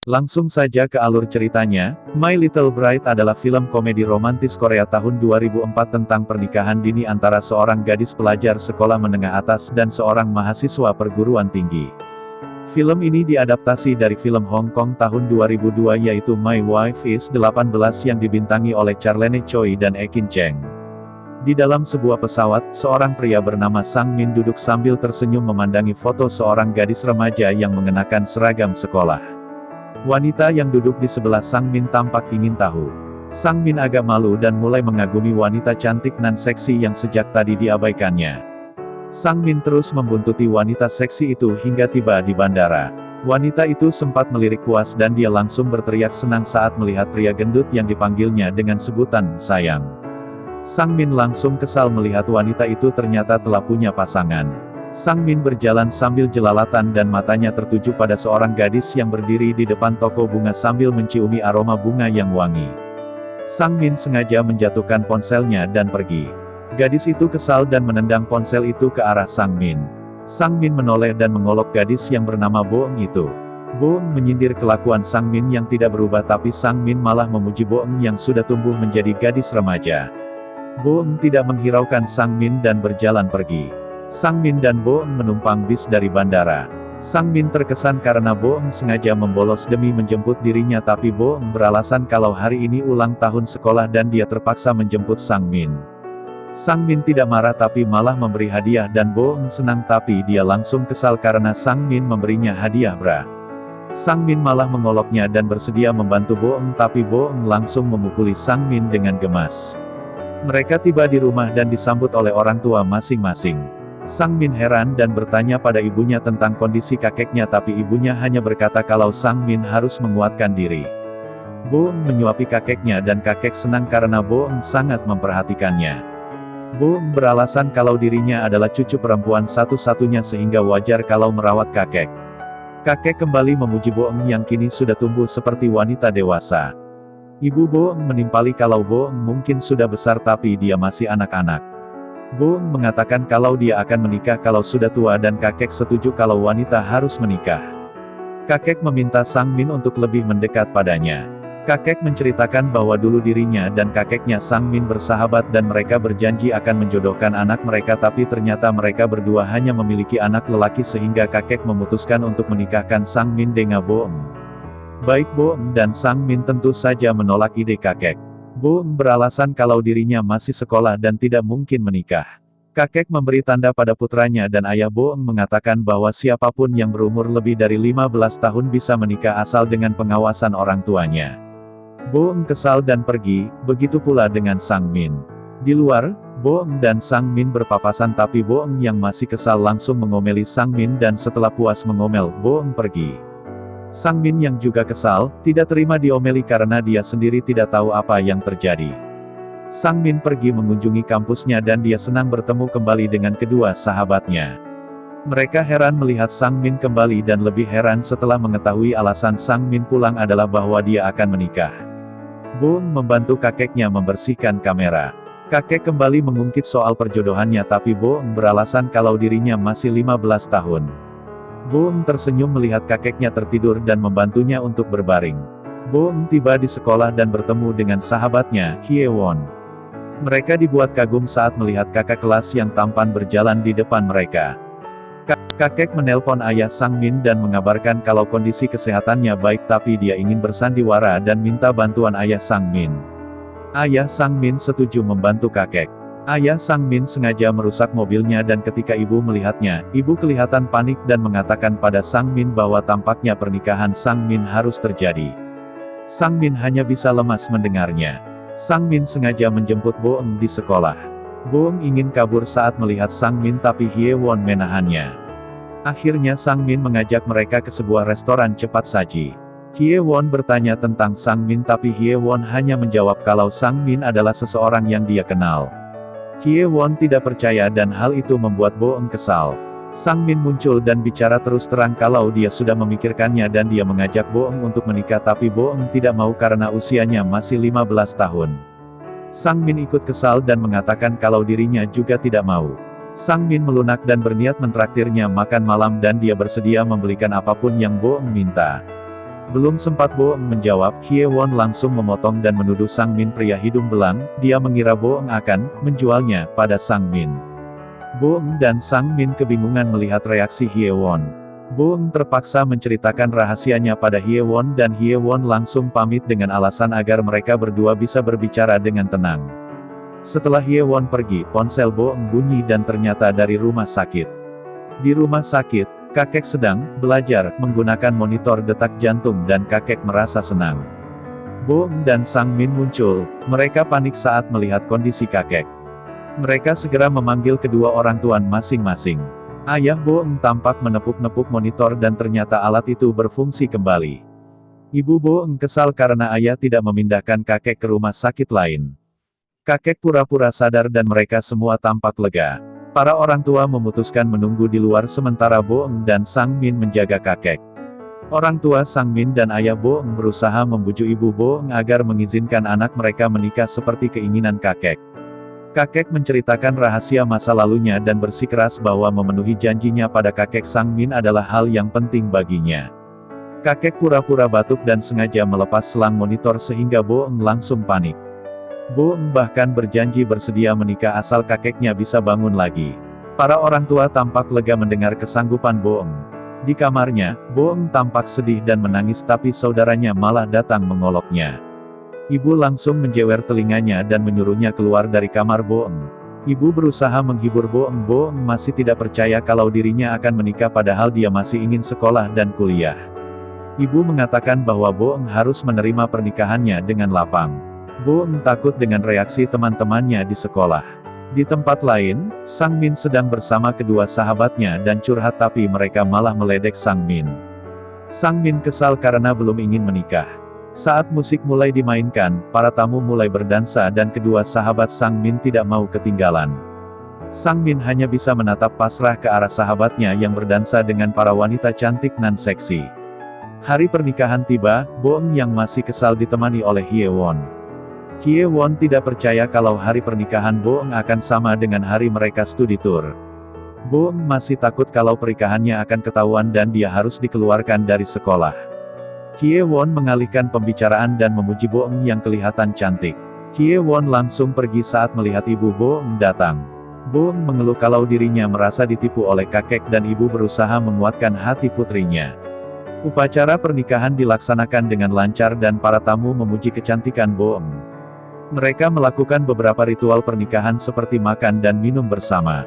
Langsung saja ke alur ceritanya, My Little Bride adalah film komedi romantis Korea tahun 2004 tentang pernikahan dini antara seorang gadis pelajar sekolah menengah atas dan seorang mahasiswa perguruan tinggi. Film ini diadaptasi dari film Hong Kong tahun 2002 yaitu My Wife is 18 yang dibintangi oleh Charlene Choi dan Ekin Cheng. Di dalam sebuah pesawat, seorang pria bernama Sang Min duduk sambil tersenyum memandangi foto seorang gadis remaja yang mengenakan seragam sekolah. Wanita yang duduk di sebelah Sang Min tampak ingin tahu. Sang Min agak malu dan mulai mengagumi wanita cantik nan seksi yang sejak tadi diabaikannya. Sang Min terus membuntuti wanita seksi itu hingga tiba di bandara. Wanita itu sempat melirik puas dan dia langsung berteriak senang saat melihat pria gendut yang dipanggilnya dengan sebutan sayang. Sang Min langsung kesal melihat wanita itu ternyata telah punya pasangan. Sang Min berjalan sambil jelalatan dan matanya tertuju pada seorang gadis yang berdiri di depan toko bunga sambil menciumi aroma bunga yang wangi. Sang Min sengaja menjatuhkan ponselnya dan pergi. Gadis itu kesal dan menendang ponsel itu ke arah Sang Min. Sang Min menoleh dan mengolok gadis yang bernama Boeng itu. Boeng menyindir kelakuan Sang Min yang tidak berubah tapi Sang Min malah memuji Boeng yang sudah tumbuh menjadi gadis remaja. Boeng tidak menghiraukan Sang Min dan berjalan pergi. Sang Min dan Boeng menumpang bis dari bandara. Sang Min terkesan karena Boeng sengaja membolos demi menjemput dirinya tapi Boeng beralasan kalau hari ini ulang tahun sekolah dan dia terpaksa menjemput Sang Min. Sang Min tidak marah tapi malah memberi hadiah dan Boeng senang tapi dia langsung kesal karena Sang Min memberinya hadiah bra. Sang Min malah mengoloknya dan bersedia membantu Boeng tapi Boeng langsung memukuli Sang Min dengan gemas. Mereka tiba di rumah dan disambut oleh orang tua masing-masing. Sang Min heran dan bertanya pada ibunya tentang kondisi kakeknya tapi ibunya hanya berkata kalau Sang Min harus menguatkan diri. Boeng menyuapi kakeknya dan kakek senang karena Boeng sangat memperhatikannya. Boeng beralasan kalau dirinya adalah cucu perempuan satu-satunya sehingga wajar kalau merawat kakek. Kakek kembali memuji Boeng yang kini sudah tumbuh seperti wanita dewasa. Ibu Boeng menimpali kalau Boeng mungkin sudah besar tapi dia masih anak-anak. Boeng mengatakan kalau dia akan menikah kalau sudah tua dan kakek setuju kalau wanita harus menikah. Kakek meminta Sang Min untuk lebih mendekat padanya. Kakek menceritakan bahwa dulu dirinya dan kakeknya Sang Min bersahabat dan mereka berjanji akan menjodohkan anak mereka tapi ternyata mereka berdua hanya memiliki anak lelaki sehingga kakek memutuskan untuk menikahkan Sang Min dengan Boeng. Baik Boeng dan Sang Min tentu saja menolak ide kakek. Boeng beralasan kalau dirinya masih sekolah dan tidak mungkin menikah. Kakek memberi tanda pada putranya dan ayah Boeng mengatakan bahwa siapapun yang berumur lebih dari 15 tahun bisa menikah asal dengan pengawasan orang tuanya. Boeng kesal dan pergi, begitu pula dengan Sang Min. Di luar, Boeng dan Sang Min berpapasan tapi Boeng yang masih kesal langsung mengomeli Sang Min dan setelah puas mengomel, Boeng pergi. Sang Min yang juga kesal, tidak terima diomeli karena dia sendiri tidak tahu apa yang terjadi. Sang Min pergi mengunjungi kampusnya dan dia senang bertemu kembali dengan kedua sahabatnya. Mereka heran melihat Sang Min kembali dan lebih heran setelah mengetahui alasan Sang Min pulang adalah bahwa dia akan menikah. Boeng membantu kakeknya membersihkan kamera. Kakek kembali mengungkit soal perjodohannya tapi Boeng beralasan kalau dirinya masih 15 tahun. Boeng tersenyum melihat kakeknya tertidur dan membantunya untuk berbaring. Boeng tiba di sekolah dan bertemu dengan sahabatnya, Hye Won. Mereka dibuat kagum saat melihat kakak kelas yang tampan berjalan di depan mereka. Kakek menelpon ayah Sang Min dan mengabarkan kalau kondisi kesehatannya baik tapi dia ingin bersandiwara dan minta bantuan ayah Sang Min. Ayah Sang Min setuju membantu kakek. Ayah Sang Min sengaja merusak mobilnya dan ketika ibu melihatnya, ibu kelihatan panik dan mengatakan pada Sang Min bahwa tampaknya pernikahan Sang Min harus terjadi. Sang Min hanya bisa lemas mendengarnya. Sang Min sengaja menjemput Boeng di sekolah. Boeng ingin kabur saat melihat Sang Min tapi Hye Won menahannya. Akhirnya Sang Min mengajak mereka ke sebuah restoran cepat saji. Hye Won bertanya tentang Sang Min tapi Hye Won hanya menjawab kalau Sang Min adalah seseorang yang dia kenal. Hye Won tidak percaya dan hal itu membuat Boeng kesal. Sang Min muncul dan bicara terus terang kalau dia sudah memikirkannya dan dia mengajak Boeng untuk menikah tapi Boeng tidak mau karena usianya masih 15 tahun. Sang Min ikut kesal dan mengatakan kalau dirinya juga tidak mau. Sang Min melunak dan berniat mentraktirnya makan malam dan dia bersedia membelikan apapun yang Boeng minta. Belum sempat Boeng menjawab, Hye Won langsung memotong dan menuduh Sang Min pria hidung belang, dia mengira Boeng akan menjualnya pada Sang Min. Boeng dan Sang Min kebingungan melihat reaksi Hye Won. Boeng terpaksa menceritakan rahasianya pada Hye Won dan Hye Won langsung pamit dengan alasan agar mereka berdua bisa berbicara dengan tenang. Setelah Hye Won pergi, ponsel Boeng bunyi dan ternyata dari rumah sakit. Di rumah sakit, kakek sedang belajar menggunakan monitor detak jantung dan kakek merasa senang. Boeng dan Sang Min muncul, mereka panik saat melihat kondisi kakek. Mereka segera memanggil kedua orang tua masing-masing. Ayah Boeng tampak menepuk-nepuk monitor dan ternyata alat itu berfungsi kembali. Ibu Boeng kesal karena ayah tidak memindahkan kakek ke rumah sakit lain. Kakek pura-pura sadar dan mereka semua tampak lega. Para orang tua memutuskan menunggu di luar sementara Boeng dan Sang Min menjaga kakek. Orang tua Sang Min dan ayah Boeng berusaha membujuk ibu Boeng agar mengizinkan anak mereka menikah seperti keinginan kakek. Kakek menceritakan rahasia masa lalunya dan bersikeras bahwa memenuhi janjinya pada kakek Sang Min adalah hal yang penting baginya. Kakek pura-pura batuk dan sengaja melepas selang monitor sehingga Boeng langsung panik. Boeng bahkan berjanji bersedia menikah asal kakeknya bisa bangun lagi. Para orang tua tampak lega mendengar kesanggupan Boeng. Di kamarnya, Boeng tampak sedih dan menangis tapi saudaranya malah datang mengoloknya. Ibu langsung menjewer telinganya dan menyuruhnya keluar dari kamar Boeng. Ibu berusaha menghibur Boeng. Boeng masih tidak percaya kalau dirinya akan menikah padahal dia masih ingin sekolah dan kuliah. Ibu mengatakan bahwa Boeng harus menerima pernikahannya dengan lapang. Boeng takut dengan reaksi teman-temannya di sekolah. Di tempat lain, Sang Min sedang bersama kedua sahabatnya dan curhat tapi mereka malah meledek Sang Min. Sang Min kesal karena belum ingin menikah. Saat musik mulai dimainkan, para tamu mulai berdansa dan kedua sahabat Sang Min tidak mau ketinggalan. Sang Min hanya bisa menatap pasrah ke arah sahabatnya yang berdansa dengan para wanita cantik nan seksi. Hari pernikahan tiba, Boeng yang masih kesal ditemani oleh Hye Won. Hye Won tidak percaya kalau hari pernikahan Boeng akan sama dengan hari mereka studi tour. Boeng masih takut kalau pernikahannya akan ketahuan dan dia harus dikeluarkan dari sekolah. Hye Won mengalihkan pembicaraan dan memuji Boeng yang kelihatan cantik. Hye Won langsung pergi saat melihat ibu Boeng datang. Boeng mengeluh kalau dirinya merasa ditipu oleh kakek dan ibu berusaha menguatkan hati putrinya. Upacara pernikahan dilaksanakan dengan lancar dan para tamu memuji kecantikan Boeng. Mereka melakukan beberapa ritual pernikahan seperti makan dan minum bersama.